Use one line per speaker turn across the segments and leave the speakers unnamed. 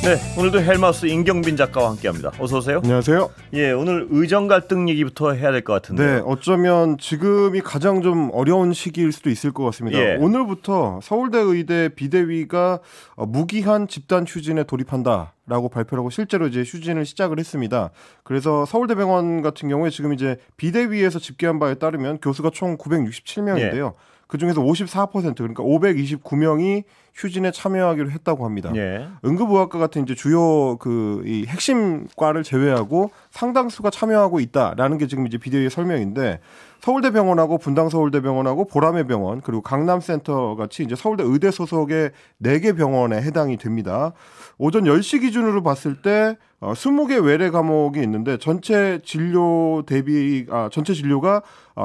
네, 오늘도 헬마우스 임경빈 작가와 함께합니다. 어서 오세요.
안녕하세요.
예, 오늘 의정 갈등 얘기부터 해야 될 것 같은데.
네, 어쩌면 지금이 가장 좀 어려운 시기일 수도 있을 것 같습니다.
예.
오늘부터 서울대 의대 비대위가 무기한 집단 휴진에 돌입한다라고 발표를 하고 실제로 이제 휴진을 시작을 했습니다. 그래서 서울대병원 같은 경우에 지금 이제 비대위에서 집계한 바에 따르면 교수가 총 967명인데요.
예.
그 중에서 54% 그러니까 529명이 휴진에 참여하기로 했다고 합니다.
예.
응급의학과 같은 이제 주요 이 핵심과를 제외하고 상당수가 참여하고 있다라는 게 지금 이제 비대위의 설명인데, 서울대병원하고 분당서울대병원하고 보라매병원 그리고 강남센터 같이 이제 서울대 의대 소속의 4개 병원에 해당이 됩니다. 오전 10시 기준으로 봤을 때 20개 외래 과목이 있는데 전체 진료가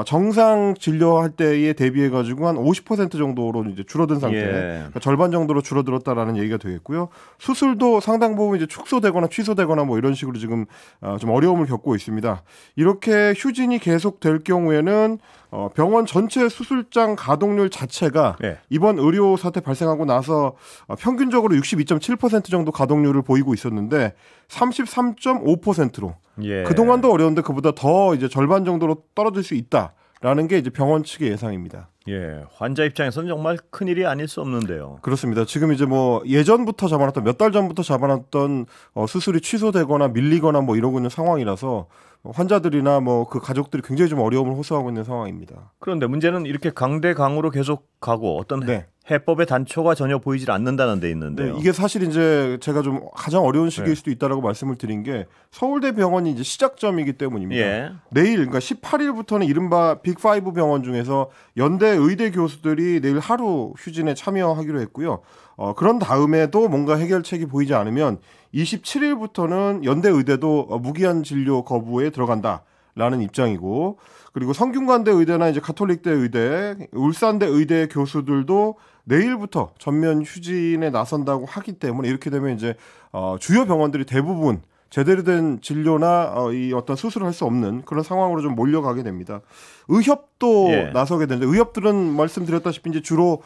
정상 진료할 때에 대비해 가지고 한 50% 정도로 이제 줄어든 상태.
예.
그러니까 절반 정도로 줄어들었다라는 얘기가 되겠고요. 수술도 상당 부분 이제 축소되거나 취소되거나 뭐 이런 식으로 지금 좀 어려움을 겪고 있습니다. 이렇게 휴진이 계속될 경우에는 병원 전체 수술장 가동률 자체가
예.
이번 의료 사태 발생하고 나서 평균적으로 62.7% 정도 가동률을 보이고 있었는데 33.5%로
예.
그동안도 어려운데 그보다 더 이제 절반 정도로 떨어질 수 있다라는 게 이제 병원 측의 예상입니다.
예, 환자 입장에서는 정말 큰일이 아닐 수 없는데요.
그렇습니다. 지금 이제 뭐 예전부터 잡아놨던 몇 달 전부터 잡아놨던 수술이 취소되거나 밀리거나 뭐 이러고 있는 상황이라서 환자들이나 뭐 그 가족들이 굉장히 좀 어려움을 호소하고 있는 상황입니다.
그런데 문제는 이렇게 강대강으로 계속 가고 어떤
네.
해법의 단초가 전혀 보이질 않는다는 데 있는데요.
네, 이게 사실 이제 제가 좀 가장 어려운 시기일
네.
수도 있다라고 말씀을 드린 게 서울대병원이 이제 시작점이기 때문입니다.
예.
내일 그러니까 18일부터는 이른바 빅5 병원 중에서 연대 의대 교수들이 내일 하루 휴진에 참여하기로 했고요. 그런 다음에도 뭔가 해결책이 보이지 않으면 27일부터는 연대 의대도 무기한 진료 거부에 들어간다라는 입장이고, 그리고 성균관대 의대나 이제 가톨릭대 의대, 울산대 의대 교수들도 내일부터 전면 휴진에 나선다고 하기 때문에 이렇게 되면 이제 주요 병원들이 대부분 제대로 된 진료나 이 어떤 수술을 할 수 없는 그런 상황으로 좀 몰려가게 됩니다. 의협도
예.
나서게 되는데, 의협들은 말씀드렸다시피 이제 주로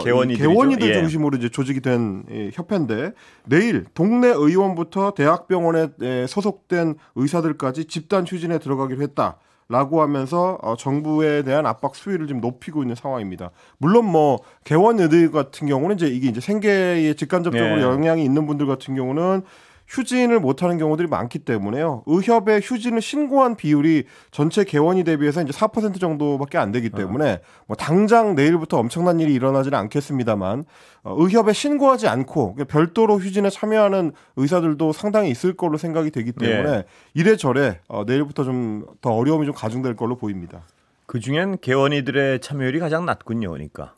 개원이들
예.
중심으로 이제 조직이 된 협회인데, 내일 동네 의원부터 대학병원에 소속된 의사들까지 집단 휴진에 들어가기로 했다. 라고 하면서 정부에 대한 압박 수위를 좀 높이고 있는 상황입니다. 물론 뭐 개원의대 같은 경우는 이게 이제 생계에 직간접적으로
네.
영향이 있는 분들 같은 경우는 휴진을 못하는 경우들이 많기 때문에요. 의협의 휴진을 신고한 비율이 전체 개원이 대비해서 이제 4% 정도밖에 안 되기 때문에 뭐 당장 내일부터 엄청난 일이 일어나지는 않겠습니다만, 의협에 신고하지 않고 별도로 휴진에 참여하는 의사들도 상당히 있을 걸로 생각이 되기 때문에
예.
이래저래 내일부터 좀 더 어려움이 좀 가중될 걸로 보입니다.
그중엔 개원이들의 참여율이 가장 낮군요. 그러니까.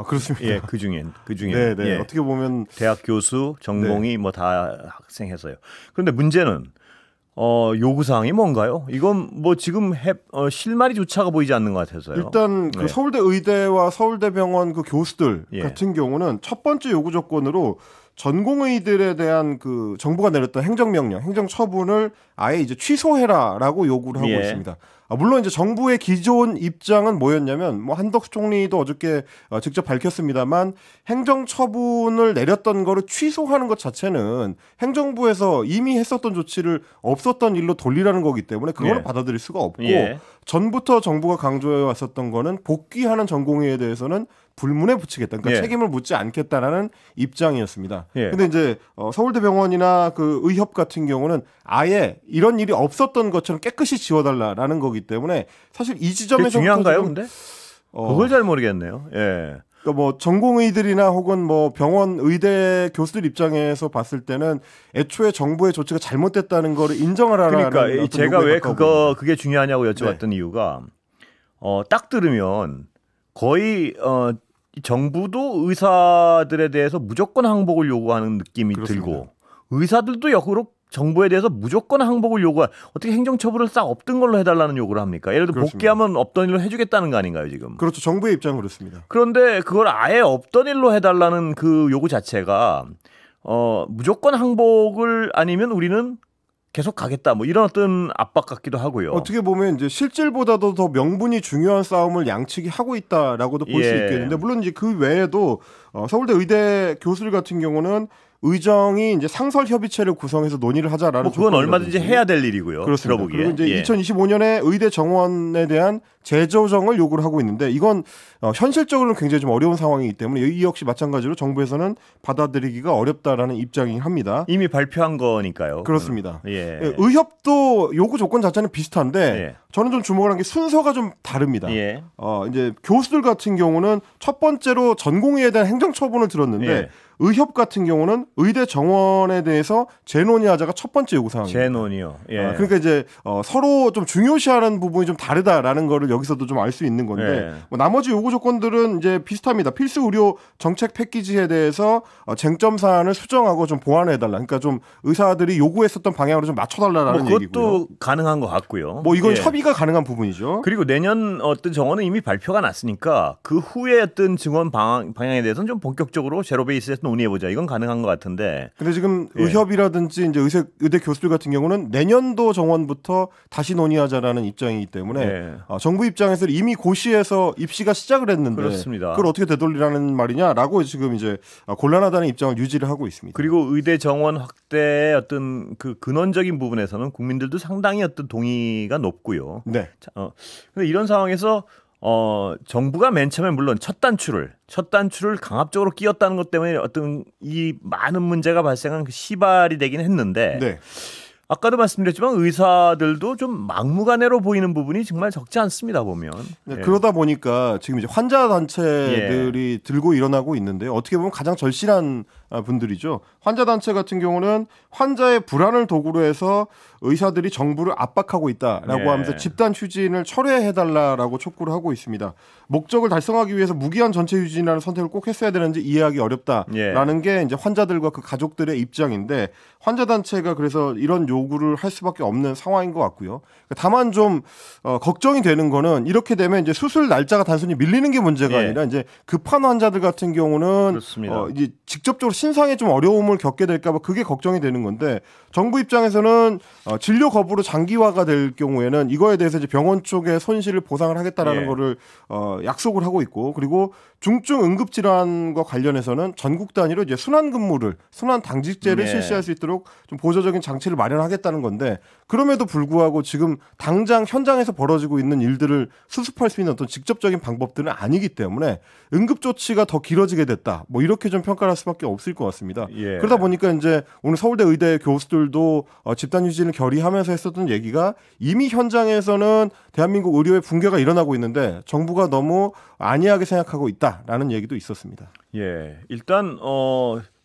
그렇습니다.
예, 그중엔.
네.
예.
어떻게 보면
대학 교수, 전공이 뭐 다 학생 해서요. 그런데 문제는 요구사항이 뭔가요? 이건 뭐 지금 실마리조차가 보이지 않는 것 같아서요.
일단 그
네.
서울대 의대와 서울대병원 그 교수들
예.
같은 경우는 첫 번째 요구 조건으로 전공의들에 대한 그 정부가 내렸던 행정명령, 행정처분을 아예 이제 취소해라라고 요구를 하고
예.
있습니다. 물론 이제 정부의 기존 입장은 뭐였냐면, 뭐 한덕수 총리도 어저께 직접 밝혔습니다만, 행정처분을 내렸던 거를 취소하는 것 자체는 행정부에서 이미 했었던 조치를 없었던 일로 돌리라는 거기 때문에 그거는
예.
받아들일 수가 없고,
예.
전부터 정부가 강조해 왔었던 거는 복귀하는 전공의에 대해서는 불문에 붙이겠다. 그러니까
예.
책임을 묻지 않겠다라는 입장이었습니다.
예.
근데 이제 서울대병원이나 그 의협 같은 경우는 아예 이런 일이 없었던 것처럼 깨끗이 지워달라라는 거기 때문에 사실 이
그게
지점에서
중요한가요, 근데? 그걸 잘 모르겠네요. 예.
그러니까 뭐 전공의들이나 혹은 뭐 병원 의대 교수들 입장에서 봤을 때는 애초에 정부의 조치가 잘못됐다는 거를 인정하라는.
그러니까 제가 왜 그게 중요하냐고 여쭤봤던
네.
이유가 딱 들으면 거의 정부도 의사들에 대해서 무조건 항복을 요구하는 느낌이
그렇습니다.
들고, 의사들도 역으로 정부에 대해서 무조건 항복을 어떻게 행정처분을 싹 없던 걸로 해달라는 요구를 합니까? 예를 들어
그렇습니다.
복귀하면 없던 일로 해주겠다는 거 아닌가요 지금?
그렇죠. 정부의 입장은 그렇습니다.
그런데 그걸 아예 없던 일로 해달라는 그 요구 자체가 무조건 항복을 아니면 우리는 계속 가겠다, 뭐 이런 어떤 압박 같기도 하고요.
어떻게 보면 이제 실질보다도 더 명분이 중요한 싸움을 양측이 하고 있다라고도 볼 수
예.
있겠는데, 물론 이제 그 외에도 서울대 의대 교수들 같은 경우는 의정이 이제 상설 협의체를 구성해서 논의를 하자라는
뭐 그건 얼마든지 해야 될 일이고요.
그렇습니다.
들어보기에.
그리고 이제 2025년에 의대 정원에 대한 재조정을 요구를 하고 있는데 이건 현실적으로는 굉장히 좀 어려운 상황이기 때문에 이 역시 마찬가지로 정부에서는 받아들이기가 어렵다라는 입장이긴 합니다.
이미 발표한 거니까요.
그렇습니다.
예.
의협도 요구 조건 자체는 비슷한데
예.
저는 좀 주목을 한 게 순서가 좀 다릅니다.
예.
이제 교수들 같은 경우는 첫 번째로 전공의에 대한 행정처분을 들었는데
예.
의협 같은 경우는 의대 정원에 대해서 재논의하자가 첫 번째 요구사항입니다.
재논의요. 예.
그러니까 이제 서로 좀 중요시하는 부분이 좀 다르다라는 거를 여기서도 좀 알 수 있는 건데
예.
뭐 나머지 요구 조건들은 이제 비슷합니다. 필수 의료 정책 패키지에 대해서 쟁점 사안을 수정하고 좀 보완해달라. 그러니까 좀 의사들이 요구했었던 방향으로 좀 맞춰달라라는
뭐 그것도
얘기고요.
가능한 것 같고요.
뭐 이건
예.
협의가 가능한 부분이죠.
그리고 내년 어떤 정원은 이미 발표가 났으니까 그 후에 어떤 증원 방향에 대해서는 좀 본격적으로 제로 베이스에서 논의해보자. 이건 가능한 것 같은데.
근데 지금
예.
의협이라든지 이제 의대 교수들 같은 경우는 내년도 정원부터 다시 논의하자라는 입장이기 때문에
예.
정부 입장에서 이미 고시에서 입시가 시작을 했는데
그렇습니다.
그걸 어떻게 되돌리라는 말이냐라고 지금 이제 곤란하다는 입장을 유지를 하고 있습니다.
그리고 의대 정원 확대의 어떤 그 근원적인 부분에서는 국민들도 상당히 어떤 동의가 높고요.
네.
근데 이런 상황에서 정부가 맨 처음에 물론 첫 단추를 강압적으로 끼웠다는 것 때문에 어떤 이 많은 문제가 발생한 그 시발이 되긴 했는데
네.
아까도 말씀드렸지만 의사들도 좀 막무가내로 보이는 부분이 정말 적지 않습니다 보면.
네,
예.
그러다 보니까 지금 이제 환자 단체들이 들고 일어나고 있는데 어떻게 보면 가장 절실한 분들이죠. 환자 단체 같은 경우는 환자의 불안을 도구로 해서 의사들이 정부를 압박하고 있다라고
예.
하면서 집단 휴진을 철회해달라라고 촉구를 하고 있습니다. 목적을 달성하기 위해서 무기한 전체 휴진이라는 선택을 꼭 했어야 되는지 이해하기 어렵다라는
예.
게 이제 환자들과 그 가족들의 입장인데 환자 단체가 그래서 이런 요구를 할 수밖에 없는 상황인 것 같고요. 다만 좀 걱정이 되는 거는 이렇게 되면 이제 수술 날짜가 단순히 밀리는 게 문제가
예.
아니라 이제 급한 환자들 같은 경우는 이제 직접적으로 신상에 좀 어려움을 겪게 될까 봐 그게 걱정이 되는 건데 정부 입장에서는 진료 거부로 장기화가 될 경우에는 이거에 대해서 이제 병원 쪽에 손실을 보상을 하겠다라는
예.
거를 약속을 하고 있고 그리고 중증 응급 질환과 관련해서는 전국 단위로 이제 순환 당직제를
예.
실시할 수 있도록 좀 보조적인 장치를 마련하겠다는 건데 그럼에도 불구하고 지금 당장 현장에서 벌어지고 있는 일들을 수습할 수 있는 어떤 직접적인 방법들은 아니기 때문에 응급 조치가 더 길어지게 됐다. 뭐 이렇게 좀 평가를 할 수밖에 없을 것 같습니다.
예.
그러다 보니까 이제 오늘 서울대 의대 교수들도 집단 휴진을 결의하면서 했었던 얘기가 이미 현장에서는 대한민국 의료의 붕괴가 일어나고 있는데 정부가 너무 안이하게 생각하고 있다라는 얘기도 있었습니다.
예. 일단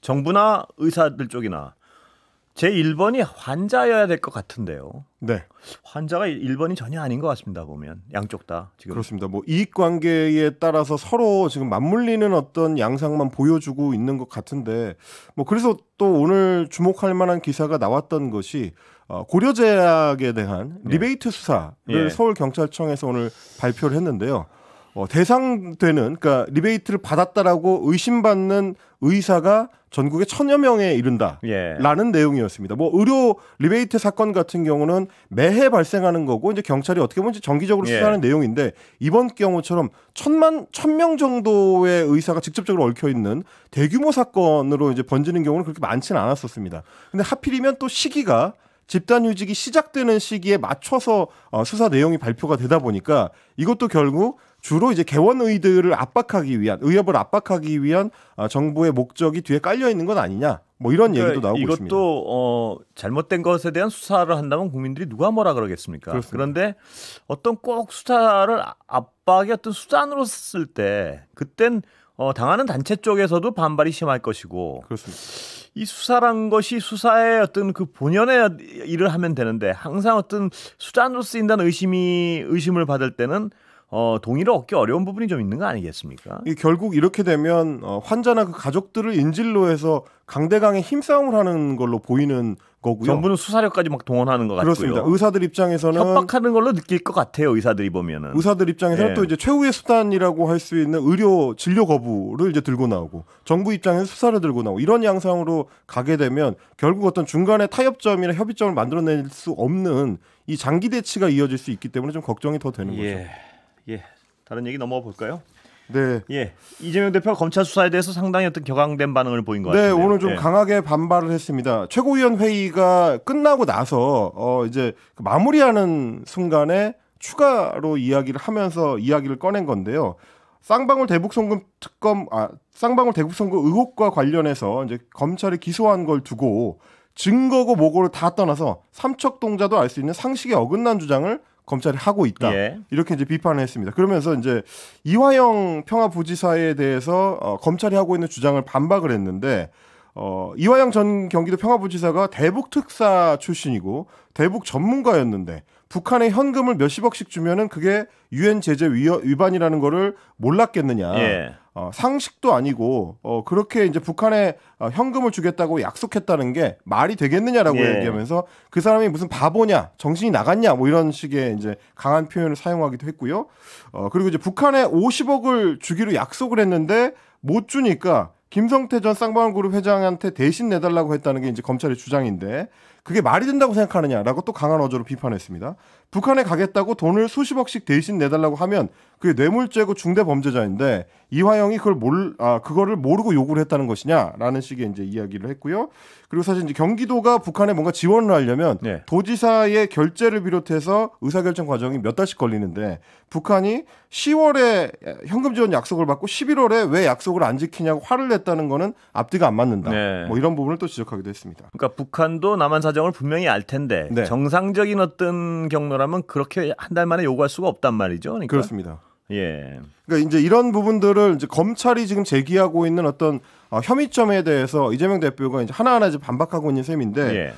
정부나 의사들 쪽이나 제 1번이 환자여야 될 것 같은데요.
네.
환자가 1번이 전혀 아닌 것 같습니다. 보면 양쪽 다 지금.
그렇습니다. 뭐 이익 관계에 따라서 서로 지금 맞물리는 어떤 양상만 보여주고 있는 것 같은데 뭐 그래서 또 오늘 주목할 만한 기사가 나왔던 것이 고려제약에 대한 리베이트 수사를
예.
서울경찰청에서 오늘 발표를 했는데요. 대상되는 그러니까 리베이트를 받았다라고 의심받는 의사가 전국에 1,000여 명에 이른다라는 내용이었습니다. 뭐 의료 리베이트 사건 같은 경우는 매해 발생하는 거고 이제 경찰이 어떻게 보면 정기적으로 수사하는 내용인데 이번 경우처럼 1,000명 정도의 의사가 직접적으로 얽혀 있는 대규모 사건으로 이제 번지는 경우는 그렇게 많지는 않았었습니다. 근데 하필이면 또 시기가 집단휴직이 시작되는 시기에 맞춰서 수사 내용이 발표가 되다 보니까 이것도 결국 주로 이제 개원의들을 압박하기 위한 의협을 압박하기 위한 정부의 목적이 뒤에 깔려 있는 건 아니냐 뭐 이런 얘기도 나오고
이것도
있습니다.
이것도 잘못된 것에 대한 수사를 한다면 국민들이 누가 뭐라 그러겠습니까?
그렇습니다.
그런데 어떤 꼭 수사를 압박의 어떤 수단으로 쓸 때 그땐 당하는 단체 쪽에서도 반발이 심할 것이고
그렇습니다.
이 수사란 것이 수사의 어떤 그 본연의 일을 하면 되는데 항상 어떤 수단으로 쓰인다는 의심을 받을 때는 동의를 얻기 어려운 부분이 좀 있는 거 아니겠습니까?
결국 이렇게 되면 환자나 그 가족들을 인질로 해서 강대강의 힘싸움을 하는 걸로 보이는 거고요.
정부는 수사력까지 막 동원하는 것 같고요.
그렇습니다. 의사들 입장에서는
협박하는 걸로 느낄 것 같아요. 의사들이 보면은.
의사들 입장에서는
예.
또 이제 최후의 수단이라고 할 수 있는 의료 진료 거부를 이제 들고 나오고 정부 입장에서 수사를 들고 나오고 이런 양상으로 가게 되면 결국 어떤 중간에 타협점이나 협의점을 만들어낼 수 없는 이 장기 대치가 이어질 수 있기 때문에 좀 걱정이 더 되는 거죠.
예. 다른 얘기 넘어가 볼까요?
네.
예. 이재명 대표가 검찰 수사에 대해서 상당히 어떤 격앙된 반응을 보인 것
네,
같은데요.
오늘 좀 강하게 반발을 했습니다. 최고위원 회의가 끝나고 나서 이제 마무리하는 순간에 추가로 이야기를 하면서 이야기를 꺼낸 건데요. 쌍방울 대북송금 쌍방울 대북송금 의혹과 관련해서 이제 검찰이 기소한 걸 두고 증거고 뭐고를 다 떠나서 삼척동자도 알 수 있는 상식에 어긋난 주장을 검찰이 하고 있다.
예.
이렇게 이제 비판을 했습니다. 그러면서 이제 이화영 평화부지사에 대해서 검찰이 하고 있는 주장을 반박을 했는데 이화영 전 경기도 평화부지사가 대북 특사 출신이고 대북 전문가였는데 북한에 현금을 몇십억씩 주면은 그게 유엔 제재 위반이라는 거를 몰랐겠느냐.
예.
상식도 아니고 그렇게 이제 북한에 현금을 주겠다고 약속했다는 게 말이 되겠느냐라고
예.
얘기하면서 그 사람이 무슨 바보냐, 정신이 나갔냐, 뭐 이런 식의 이제 강한 표현을 사용하기도 했고요. 그리고 이제 북한에 50억을 주기로 약속을 했는데 못 주니까 김성태 전 쌍방울그룹 회장한테 대신 내달라고 했다는 게 이제 검찰의 주장인데 그게 말이 된다고 생각하느냐라고 또 강한 어조로 비판했습니다. 북한에 가겠다고 돈을 수십억씩 대신 내달라고 하면 그게 뇌물죄고 중대범죄자인데 이화영이 그거를 모르고 요구를 했다는 것이냐라는 식의 이제 이야기를 했고요. 그리고 사실 이제 경기도가 북한에 뭔가 지원을 하려면
네.
도지사의 결재를 비롯해서 의사결정 과정이 몇 달씩 걸리는데 북한이 10월에 현금 지원 약속을 받고 11월에 왜 약속을 안 지키냐고 화를 냈다는 거는 앞뒤가 안 맞는다.
네.
뭐 이런 부분을 또 지적하기도 했습니다.
그러니까 북한도 남한 사정을 분명히 알 텐데
네.
정상적인 어떤 경로라면 그렇게 한 달 만에 요구할 수가 없단 말이죠. 그러니까.
그렇습니다.
예.
그러니까 이제 이런 부분들을 이제 검찰이 지금 제기하고 있는 어떤 혐의점에 대해서 이재명 대표가 이제 하나하나 이제 반박하고 있는 셈인데
예.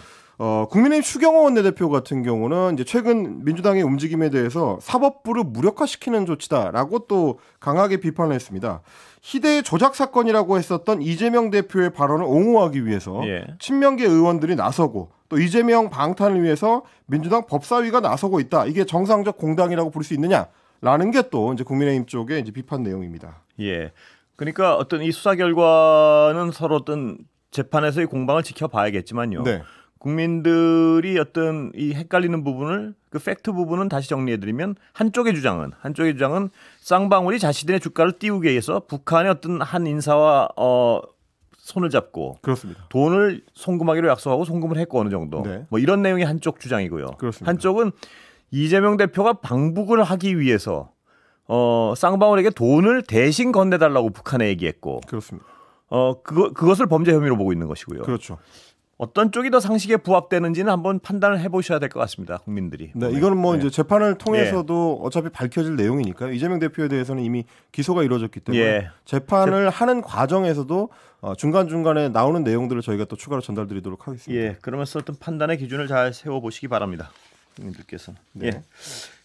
국민의힘 추경호 원내대표 같은 경우는 이제 최근 민주당의 움직임에 대해서 사법부를 무력화시키는 조치다라고 또 강하게 비판을 했습니다. 희대의 조작 사건이라고 했었던 이재명 대표의 발언을 옹호하기 위해서
예.
친명계 의원들이 나서고 또 이재명 방탄을 위해서 민주당 법사위가 나서고 있다. 이게 정상적 공당이라고 볼 수 있느냐라는 게 또 이제 국민의힘 쪽의 이제 비판 내용입니다.
예. 그러니까 어떤 이 수사 결과는 서로 어떤 재판에서의 공방을 지켜봐야겠지만요.
네.
국민들이 어떤 이 헷갈리는 부분을 그 팩트 부분은 다시 정리해드리면 한쪽의 주장은 쌍방울이 자신들의 주가를 띄우기 위해서 북한의 어떤 한 인사와 손을 잡고
그렇습니다.
돈을 송금하기로 약속하고 송금을 했고 어느 정도
네.
뭐 이런 내용이 한쪽 주장이고요.
그렇습니다.
한쪽은 이재명 대표가 방북을 하기 위해서 쌍방울에게 돈을 대신 건네달라고 북한에 얘기했고
그렇습니다.
그것을 범죄 혐의로 보고 있는 것이고요.
그렇죠.
어떤 쪽이 더 상식에 부합되는지는 한번 판단을 해보셔야 될 것 같습니다. 국민들이.
네, 이거는 뭐
네.
이제 재판을 통해서도 어차피 밝혀질 내용이니까요. 이재명 대표에 대해서는 이미 기소가 이루어졌기 때문에
예.
재판을 하는 과정에서도 중간중간에 나오는 내용들을 저희가 또 추가로 전달드리도록 하겠습니다.
예, 그러면서 어떤 판단의 기준을 잘 세워보시기 바랍니다. 국민들께서는.
네.
예.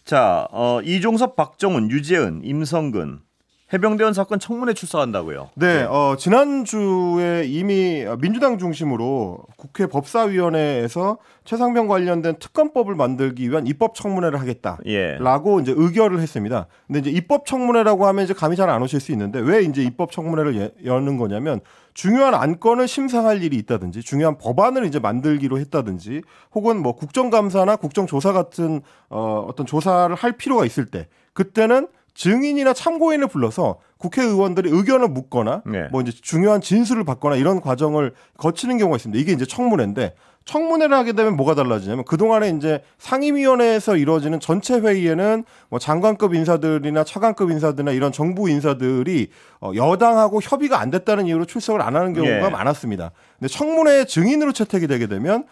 자, 이종섭, 박정훈, 유재은, 임성근 해병대원 사건 청문회 출석한다고요.
네, 지난주에 이미 민주당 중심으로 국회 법사위원회에서 최상병 관련된 특검법을 만들기 위한 입법 청문회를 하겠다라고
예.
이제 의결을 했습니다. 근데 이제 입법 청문회라고 하면 이제 감이 잘 안 오실 수 있는데 왜 이제 입법 청문회를 여는 거냐면 중요한 안건을 심사할 일이 있다든지 중요한 법안을 이제 만들기로 했다든지 혹은 뭐 국정감사나 국정조사 같은 어떤 조사를 할 필요가 있을 때 그때는 증인이나 참고인을 불러서 국회의원들이 의견을 묻거나
네.
뭐 이제 중요한 진술을 받거나 이런 과정을 거치는 경우가 있습니다. 이게 이제 청문회인데 청문회를 하게 되면 뭐가 달라지냐면 그동안에 이제 상임위원회에서 이루어지는 전체 회의에는 뭐 장관급 인사들이나 차관급 인사들이나 이런 정부 인사들이 여당하고 협의가 안 됐다는 이유로 출석을 안 하는 경우가
예.
많았습니다. 근데 청문회 증인으로 채택이 되게 되면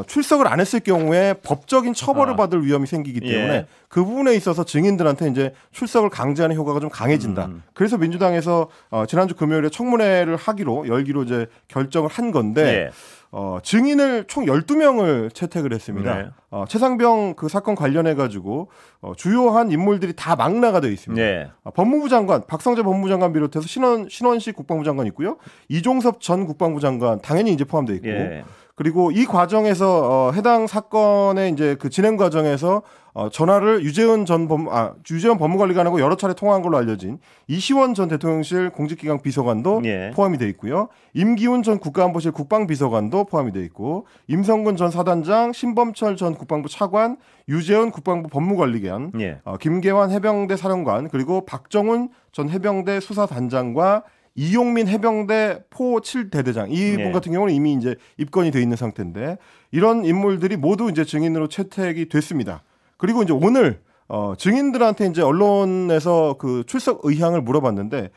출석을 안 했을 경우에 법적인 처벌을 받을 위험이 생기기 때문에
예.
그 부분에 있어서 증인들한테 이제 출석을 강제하는 효과가 좀 강해진다. 그래서 민주당에서 지난주 금요일에 청문회를 열기로 이제 결정을 한 건데
예.
증인을 총 12명을 채택을 했습니다.
네.
최상병 그 사건 관련해 가지고 주요한 인물들이 다 망라가 되어 있습니다.
네.
법무부 장관 박성재 법무부 장관 비롯해서 신원식 국방부 장관 있고요. 이종섭 전 국방부 장관 당연히 이제 포함되어 있고
예.
그리고 이 과정에서 해당 사건의 이제 그 진행 과정에서 전화를 유재현 법무관리관하고 여러 차례 통화한 걸로 알려진 이시원 전 대통령실 공직기강 비서관도
예.
포함이 돼 있고요. 임기훈 전 국가안보실 국방비서관도 포함이 돼 있고 임성근 전 사단장, 신범철 전 국방부 차관, 유재현 국방부 법무관리관,
예.
김계환 해병대 사령관, 그리고 박정훈 전 해병대 수사단장과 이용민 해병대 포 7대대장 이분 같은 경우는 이미 이제 입건이 돼 있는 상태인데 이런 인물들이 모두 이제 증인으로 채택이 됐습니다. 그리고 이제 오늘 증인들한테 이제 언론에서 그 출석 의향을 물어봤는데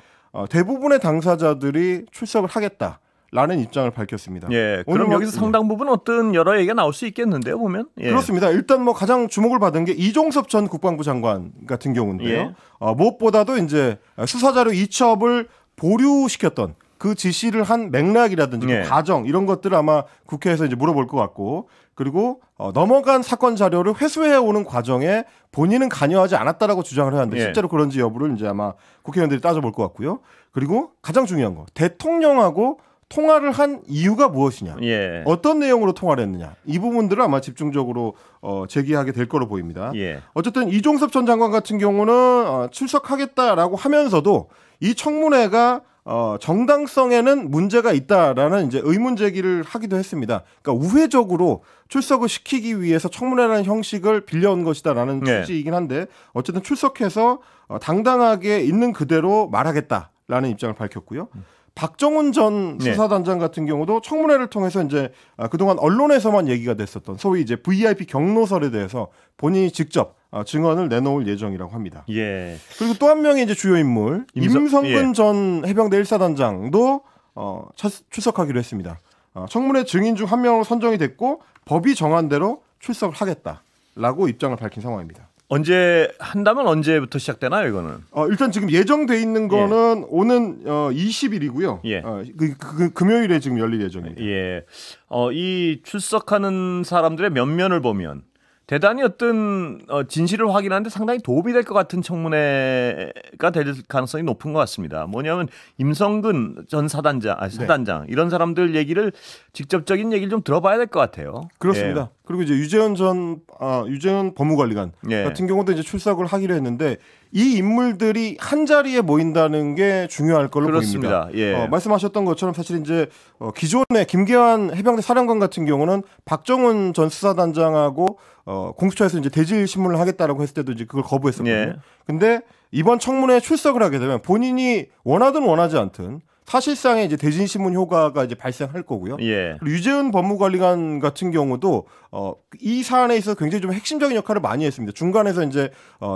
대부분의 당사자들이 출석을 하겠다라는 입장을 밝혔습니다.
예. 그럼 여기서 상당 부분 어떤 여러 얘기가 나올 수 있겠는데요, 보면. 예.
그렇습니다. 일단 뭐 가장 주목을 받은 게 이종섭 전 국방부 장관 같은 경우인데요.
예.
무엇보다도 이제 수사자료 이첩을 보류시켰던 그 지시를 한 맥락이라든지
예.
그 과정 이런 것들을 아마 국회에서 이제 물어볼 것 같고 그리고 넘어간 사건 자료를 회수해 오는 과정에 본인은 관여하지 않았다라고 주장을 하는데
예.
실제로 그런지 여부를 이제 아마 국회의원들이 따져볼 것 같고요. 그리고 가장 중요한 거 대통령하고 통화를 한 이유가 무엇이냐,
예.
어떤 내용으로 통화를 했느냐 이 부분들을 아마 집중적으로 제기하게 될 거로 보입니다.
예.
어쨌든 이종섭 전 장관 같은 경우는 출석하겠다라고 하면서도 이 청문회가 정당성에는 문제가 있다라는 이제 의문 제기를 하기도 했습니다. 그러니까 우회적으로 출석을 시키기 위해서 청문회라는 형식을 빌려온 것이다라는
네.
취지이긴 한데 어쨌든 출석해서 당당하게 있는 그대로 말하겠다라는 입장을 밝혔고요. 박정훈 전
네.
수사단장 같은 경우도 청문회를 통해서 이제 그동안 언론에서만 얘기가 됐었던 소위 이제 VIP 경로설에 대해서 본인이 직접 증언을 내놓을 예정이라고 합니다.
예.
그리고 또 한 명의 이제 주요 인물 임성근
예.
전 해병대 1사단장도 출석하기로 했습니다. 청문회 증인 중 한 명으로 선정이 됐고 법이 정한 대로 출석을 하겠다라고 입장을 밝힌 상황입니다.
언제 한다면 언제부터 시작되나요, 이거는?
일단 지금 예정돼 있는 거는 오는 20일이고요.
예.
금요일에 지금 열릴 예정입니다.
예. 이 출석하는 사람들의 면면을 보면 대단히 어떤 진실을 확인하는데 상당히 도움이 될 것 같은 청문회가 될 가능성이 높은 것 같습니다. 뭐냐면 임성근 전 사단장 이런 사람들 얘기를 직접적인 얘기를 좀 들어봐야 될 것 같아요.
그렇습니다.
예.
그리고 이제 유재현 법무관리관
예.
같은 경우도 이제 출석을 하기로 했는데 이 인물들이 한 자리에 모인다는 게 중요할 걸로
그렇습니다.
보입니다.
예.
말씀하셨던 것처럼 사실 이제 기존에 김계환 해병대 사령관 같은 경우는 박정훈 전 수사단장하고 공수처에서 이제 대질 신문을 하겠다라고 했을 때도 이제 그걸 거부했었거든요.
예.
근데 이번 청문회에 출석을 하게 되면 본인이 원하든 원하지 않든 사실상의 이제 대진 신문 효과가 이제 발생할 거고요.
예.
그리고 유재훈 법무관리관 같은 경우도 이 사안에 있어서 굉장히 좀 핵심적인 역할을 많이 했습니다. 중간에서 이제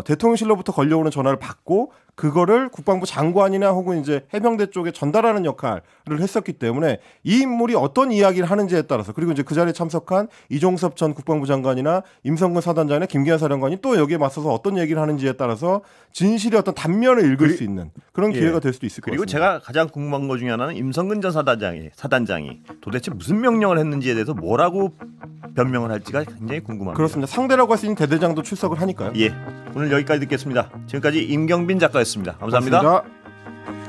대통령실로부터 걸려오는 전화를 받고 그거를 국방부 장관이나 혹은 이제 해병대 쪽에 전달하는 역할을 했었기 때문에 이 인물이 어떤 이야기를 하는지에 따라서 그리고 이제 그 자리에 참석한 이종섭 전 국방부 장관이나 임성근 사단장이나 김기현 사령관이 또 여기에 맞서서 어떤 얘기를 하는지에 따라서 진실의 어떤 단면을 읽을 수 있는 그런 기회가 될 수도 있을 것 같습니다.
그리고 제가 가장 궁금한 것 중에 하나는 임성근 전 사단장이 도대체 무슨 명령을 했는지에 대해서 뭐라고 변명을 할지가 굉장히 궁금합니다.
그렇습니다. 상대라고 할 수 있는 대대장도 출석을 하니까요.
예. 오늘 여기까지 듣겠습니다. 지금까지 임경빈 작가였습니다. 감사합니다.
고맙습니다.